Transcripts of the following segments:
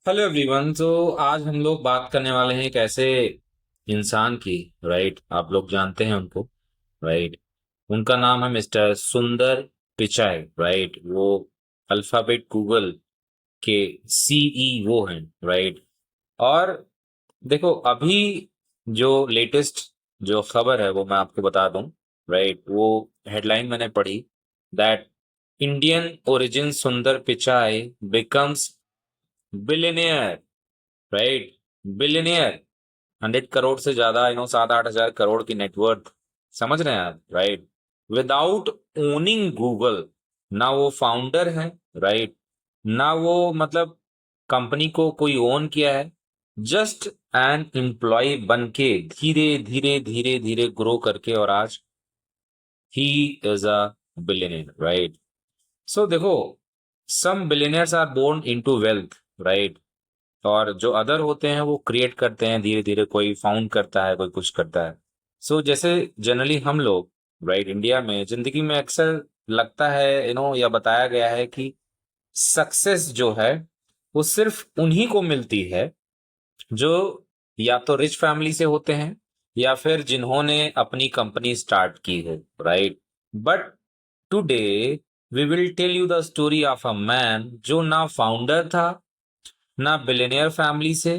Hello everyone. तो आज हम लोग बात करने वाले हैं एक ऐसे इंसान की। राइट, आप लोग जानते हैं उनको। राइट, उनका नाम है मिस्टर सुंदर पिचाई। राइट, वो अल्फाबेट गूगल के सीईओ हैं। राइट, और देखो अभी जो लेटेस्ट जो खबर है वो मैं आपको बता दूं। राइट, वो हेडलाइन मैंने पढ़ी दैट इंडियन ओरिजिन सुंदर Pichai becomes billionaire. Right, billionaire. 100 crore से ज्यादा 7-8 हजार करोड़ की नेटवर्थ। समझ रहे हैं आप? Right, without owning Google. ना वो फाउंडर है। राइट, ना वो मतलब कंपनी को कोई ओन किया है। जस्ट एन एम्प्लॉय बन के धीरे धीरे धीरे धीरे ग्रो करके और आज he is a billionaire. Right, so देखो, some billionaires are born into wealth. Right, और जो अदर होते हैं वो क्रिएट करते हैं धीरे धीरे। कोई फाउंड करता है, कोई कुछ करता है। सो जैसे जनरली हम लोग राइट इंडिया में जिंदगी में अक्सर लगता है या बताया गया है कि सक्सेस जो है वो सिर्फ उन्हीं को मिलती है जो या तो रिच फैमिली से होते हैं या फिर जिन्होंने अपनी कंपनी स्टार्ट की हो। Right, but today we will tell you the story of a man जो ना फाउंडर था ना बिलियनियर फैमिली से,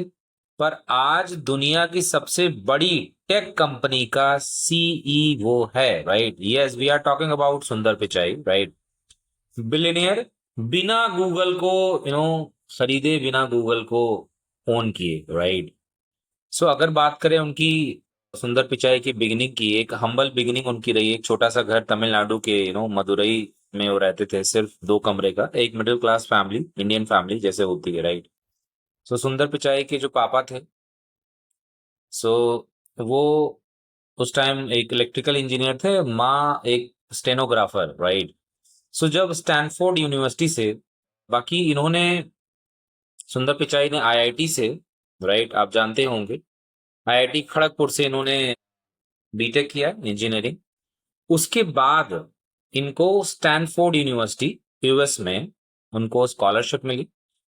पर आज दुनिया की सबसे बड़ी टेक कंपनी का सीईओ है। Right, yes, we are talking about Sundar Pichai. Right, billionaire, बिना गूगल को यू नो खरीदे, बिना गूगल को ओन किए। राइट, सो अगर बात करें उनकी सुंदर पिचाई की बिगिनिंग की, एक हम्बल बिगिनिंग उनकी रही। एक छोटा सा घर तमिलनाडु के मदुरई में वो रहते थे, सिर्फ 2 कमरे का। एक middle class family, Indian family जैसे होती है। राइट, सो सुंदर पिचाई के जो पापा थे, सो वो उस टाइम एक इलेक्ट्रिकल इंजीनियर थे, माँ एक स्टेनोग्राफर। राइट, सो जब स्टैनफोर्ड यूनिवर्सिटी से, बाकी इन्होंने सुंदर पिचाई ने आईआईटी से, राइट आप जानते होंगे, आईआईटी खड़गपुर से इन्होंने बीटेक किया इंजीनियरिंग। उसके बाद इनको स्टैनफोर्ड यूनिवर्सिटी यूएस में उनको स्कॉलरशिप मिली।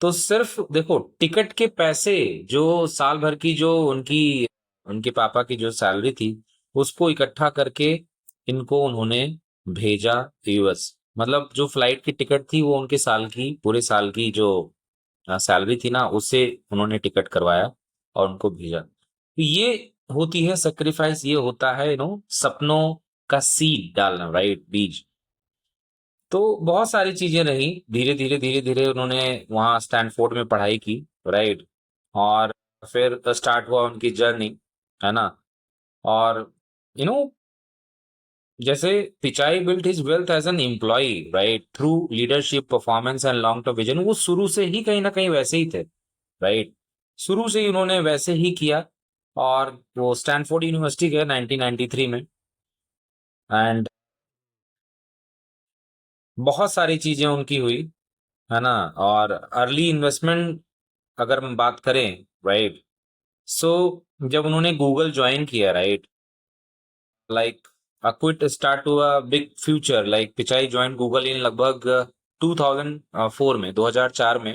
तो सिर्फ देखो टिकट के पैसे, जो साल भर की जो उनकी उनके पापा की जो सैलरी थी उसको इकट्ठा करके इनको उन्होंने भेजा यूएस। मतलब जो फ्लाइट की टिकट थी वो उनके साल की, पूरे साल की जो सैलरी थी ना, उससे उन्होंने टिकट करवाया और उनको भेजा। तो ये होती है सेक्रीफाइस, ये होता है सपनों का सीड डालना। राइट, बीज। तो बहुत सारी चीजें रही। धीरे धीरे धीरे धीरे उन्होंने वहाँ स्टैनफोर्ड में पढ़ाई की। राइट, और फिर स्टार्ट हुआ उनकी जर्नी, है ना। और यू नो जैसे Pichai built his wealth as an employee, right, through leadership, performance and long term vision. वो शुरू से ही कहीं ना कहीं वैसे ही थे। राइट, शुरू से ही उन्होंने वैसे ही किया। और वो स्टैनफोर्ड यूनिवर्सिटी गए 1993 में। एंड बहुत सारी चीजें उनकी हुई, है ना। और अर्ली इन्वेस्टमेंट अगर हम बात करें, राइट, सो जब उन्होंने गूगल ज्वाइन किया, right, like a quit start to a big future, like Pichai join Google in लगभग 2004 में, 2004 में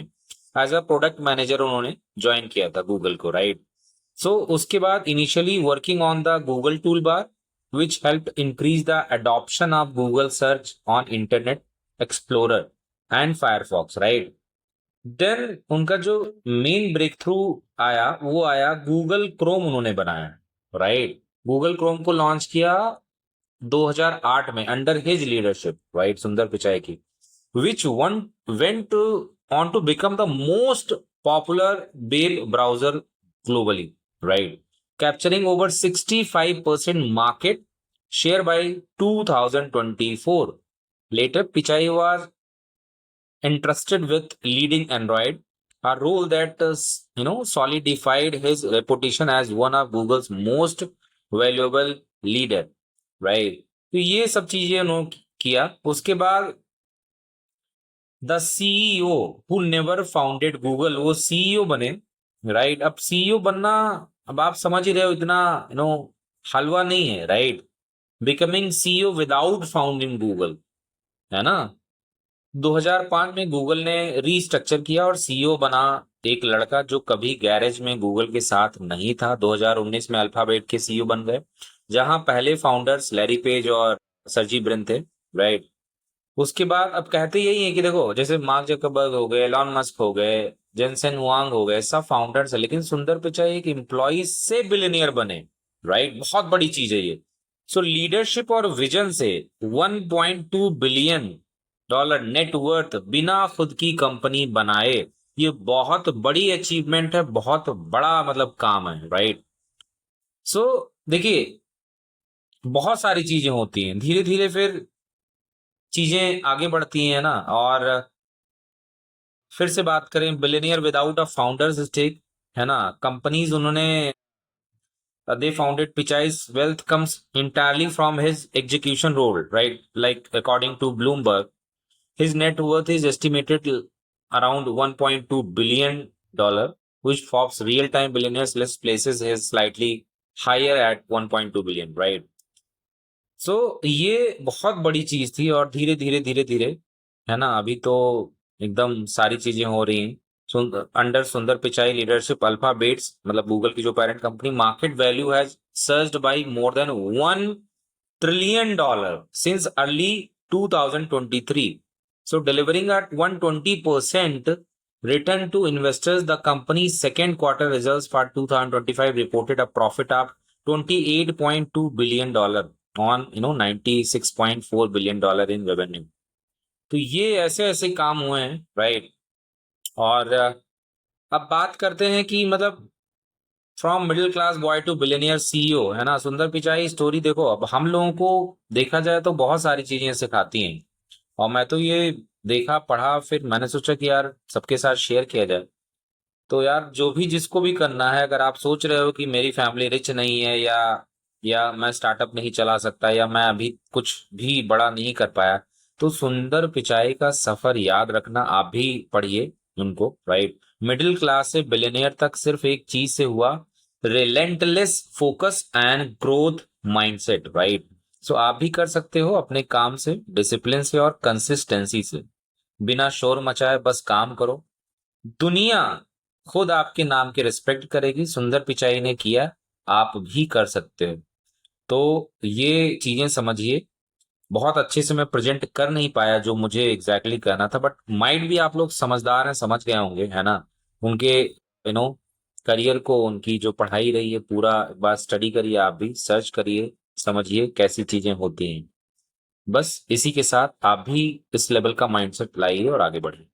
एज अ प्रोडक्ट मैनेजर उन्होंने ज्वाइन किया था गूगल को। राइट, सो उसके बाद initially working on the Google toolbar which help increase the adoption of Google search on Internet Explorer and Firefox. Right, then उनका जो मेन ब्रेक थ्रू आया वो आया गूगल क्रोम उन्होंने बनाया। राइट, गूगल क्रोम को लॉन्च किया 2008 में under his leadership, right, Sundar Pichai की, which one went on to become the most popular web browser globally. Right, capturing over 65% market share by 2024। Later Pichai was entrusted with leading Android, a role that solidified his reputation as one of Google's most valuable leader. Right, तो ये सब चीजें उन्होंने किया। उसके बाद the CEO who never founded Google, वो CEO बने। राइट, अब सीईओ बनना, अब आप समझ ही रहे हो, इतना हलवा नहीं है। Right, becoming CEO without founding Google, है ना। 2005 में गूगल ने रीस्ट्रक्चर किया और सीईओ बना एक लड़का जो कभी गैरेज में गूगल के साथ नहीं था, 2019 में अल्फाबेट के सीईओ बन गए, जहां पहले फाउंडर्स लैरी पेज और सर्जी ब्रिन थे, राइट। उसके बाद अब कहते यही है कि देखो, जैसे मार्क जकरबर्ग हो गए, एलॉन मस्क हो गए, जेनसेन हुआंग हो गए, सब फाउंडर्स है, लेकिन सुंदर पिचाई एक एम्प्लॉय से बिलियनियर बने, राइट। बहुत बड़ी चीज है ये। सो लीडरशिप और विजन से 1.2 बिलियन डॉलर नेटवर्थ बिना खुद की कंपनी बनाए, ये बहुत बड़ी अचीवमेंट है, बहुत बड़ा मतलब काम है, राइट। सो देखिए, बहुत सारी चीजें होती हैं, धीरे धीरे फिर चीजें आगे बढ़ती हैं ना। और फिर से बात करें, billionaire without a founder's stake, है ना, कंपनीज उन्होंने, they founded Pichai's wealth comes entirely from his execution role, right? Like according to Bloomberg, his net worth is estimated around 1.2 billion dollar, which Forbes real-time billionaires list places his slightly higher at 1.2 billion, right? सो ये बहुत बड़ी चीज थी, और धीरे धीरे धीरे धीरे, है ना, अभी तो एकदम सारी चीजें हो रही हैं। Under Sundar Pichai leadership, Alphabet's मतलब गूगल की जो parent company, market value has surged by more than 1 trillion dollar since early 2023, so delivering at 120% return to investors. The company's second quarter results for 2025 reported a profit of 28.2 billion dollar on 96.4 billion dollar in revenue. तो ये ऐसे ऐसे काम हुए हैं, right. और अब बात करते हैं कि मतलब from middle class boy to billionaire CEO, है ना, सुंदर पिचाई स्टोरी देखो, अब हम लोगों को देखा जाए तो बहुत सारी चीजें सिखाती हैं। और मैं तो ये देखा पढ़ा, फिर मैंने सोचा कि यार सबके साथ शेयर किया जाए। तो यार जो भी जिसको भी करना है, अगर आप सोच रहे हो कि मेरी फैमिली रिच नहीं है, या मैं स्टार्टअप नहीं चला सकता, या मैं अभी कुछ भी बड़ा नहीं कर पाया, तो सुंदर पिचाई का सफर याद रखना, आप भी पढ़िए उनको, राइट। मिडिल क्लास से बिलियनियर तक सिर्फ एक चीज से हुआ, relentless focus and growth mindset, right. So आप भी कर सकते हो अपने काम से, डिसिप्लिन से और कंसिस्टेंसी से, बिना शोर मचाए बस काम करो, दुनिया खुद आपके नाम की रिस्पेक्ट करेगी। सुंदर पिचाई ने किया, आप भी कर सकते हो। तो ये चीजें समझिए। बहुत अच्छे से मैं प्रेजेंट कर नहीं पाया जो मुझे एग्जैक्टली कहना था, बट माइंड भी आप लोग समझदार हैं, समझ गए होंगे, है ना। उनके करियर को, उनकी जो पढ़ाई रही है, पूरा एक बार स्टडी करिए, आप भी सर्च करिए, समझिए कैसी चीजें होती हैं। बस इसी के साथ आप भी इस लेवल का माइंडसेट लाइए और आगे बढ़िए।